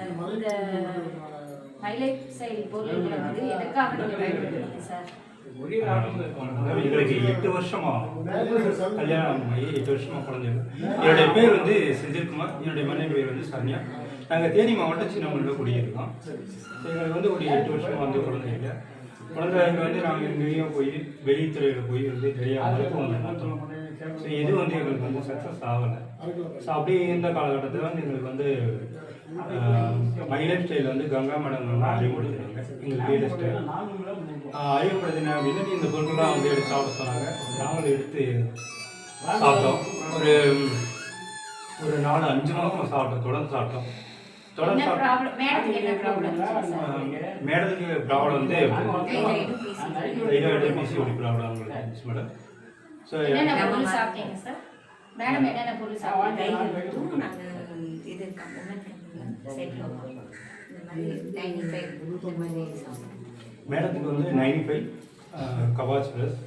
Sir. இந்த my life style பொருள்களை வந்து எதுக்காக நீங்கள் பயன்படுத்துறீங்க சார்? எங்களுக்கு 8 வருஷமா கல்யாணம் ஆகி 8 வருஷமா குழந்தைங்க. என்னுடைய பேர் வந்து செந்தில்குமார், என்னுடைய மனைவி பேர் வந்து சரண்யா. நாங்கள் தேனி மாவட்டம் சின்னமல்லில் குடியிருக்கோம். எங்களுக்கு வந்து ஒரு 8 வருஷமா வந்து குழந்தைங்க வந்து நாங்கள் எங்கேயும் போய் வெளித்துறையில் போய் வந்து நிறையா மருத்துவம் வந்து பார்த்தோம். ஸோ இது வந்து எங்களுக்கு வந்து சக்ஸஸ் ஆகலை. ஸோ அப்படி இருந்த காலகட்டத்தில் வந்து எங்களுக்கு வந்து மை லைஃப் ஸ்டைல் வந்து கங்கா மேடம் அறிமுகப்படுத்தினாங்க எங்களுக்கு ரியல் ஸ்டைல் அறிமுகப்படுத்தின அப்படின்னு இந்த பொருட்கள்லாம் வந்து எடுத்து சாப்பிட சொன்னாங்க. நாங்களும் எடுத்து சாப்பிட்டோம். ஒரு 4-5 மாதம் சாப்பிட்டோம், தொடர்ந்து சாப்பிட்டோம். மேடத்துக்கு ப்ராப்ளம் வந்து தைராய்டு பிசிஓடி ப்ராப்ளம் அவங்களுக்கு இருந்துச்சு மேடம். ஸோ மேடத்துக்கு வந்து 95 கவாச் ப்ளஸ்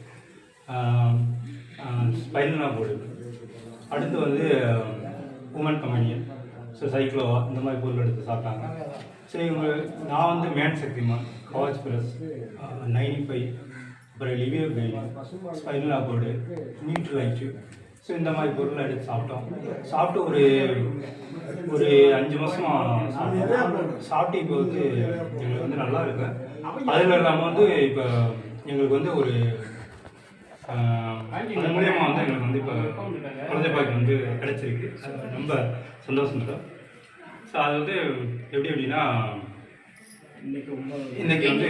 ஸ்பைனல் போர்டு, அடுத்து வந்து உமன் கம்பெனியன், ஸோ சைக்ளோவா இந்த மாதிரி பொருள் எடுத்து சாப்பிட்டாங்க. ஸோ இவங்க நான் வந்து மேன் சக்திமான் கவாச் ப்ளஸ் 95, அப்புறம் லிவியோ கைன், ஸ்பைனல் போர்டு, நியூட்ரலைட்டு, ஸோ இந்த மாதிரி பொருளை எடுத்து சாப்பிட்டோம். சாப்பிட்டு ஒரு 5 மாதமாக சாப்பிட்டு இப்போ வந்து எங்களுக்கு வந்து நல்லா இருக்கு. அதில் இல்லாமல் வந்து இப்போ எங்களுக்கு வந்து ஒரு அது மூலியமாக வந்து எங்களுக்கு வந்து இப்போ குழந்தை பாக்கி வந்து கிடைச்சிருக்கு. ரொம்ப சந்தோஷம் மேடம். ஸோ அது வந்து எப்படி அப்படின்னா இன்னைக்கு வந்து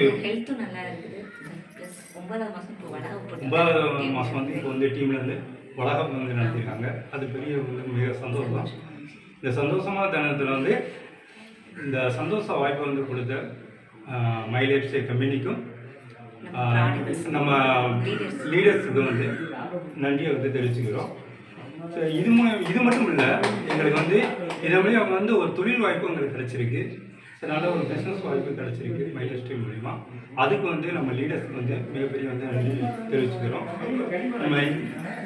9வது மாதம் வந்து இப்போ வந்து டீமில் வந்து வளகம் வந்து நடத்தியிருக்காங்க. அது பெரிய மிக சந்தோஷம். இந்த சந்தோஷமான தருணத்தில் வந்து இந்த சந்தோஷ வாய்ப்பை வந்து கொடுத்த மை லைஃப் ஸ்டைல் கம்பெனிக்கும் நம்ம லீடர்ஸுக்கும் வந்து நன்றியை வந்து தெரிவிச்சுக்கிறோம். ஸோ இது மட்டும் இல்லை, எங்களுக்கு வந்து இதே மாதிரி அவங்க வந்து ஒரு தொழில் வாய்ப்பு எங்களுக்கு கிடச்சிருக்கு. நல்ல ஒரு பிஸ்னஸ் வாய்ப்பு கிடச்சிருக்கு மை லைஃப் ஸ்டைல் மூலிமா. அதுக்கு வந்து நம்ம லீடர்ஸ்க்கு வந்து மிகப்பெரிய வந்து நன்றி தெரிவிச்சுக்கிறோம். நம்ம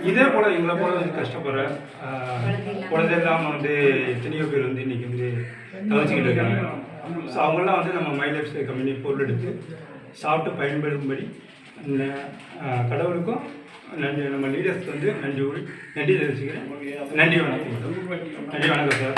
இதே போல் எங்களை போல் வந்து கஷ்டப்படுற குழந்தை இல்லாமல் வந்து எத்தனையோ பேர் வந்து இன்றைக்கி வந்து தவிச்சிக்கிட்டு இருக்காங்க. ஸோ அவங்களாம் வந்து நம்ம மை லைஃப் ஸ்டைல் கம்பெனி பொருள் எடுத்து சாப்பிட்டு பயன்படும்படி கடவுளுக்கும் நன்றி, நம்ம லீடர்ஸ்க்கு வந்து நன்றி தெரிவிச்சுக்கிறேன். நன்றி வணக்கம். நன்றி வணக்கம் சார்.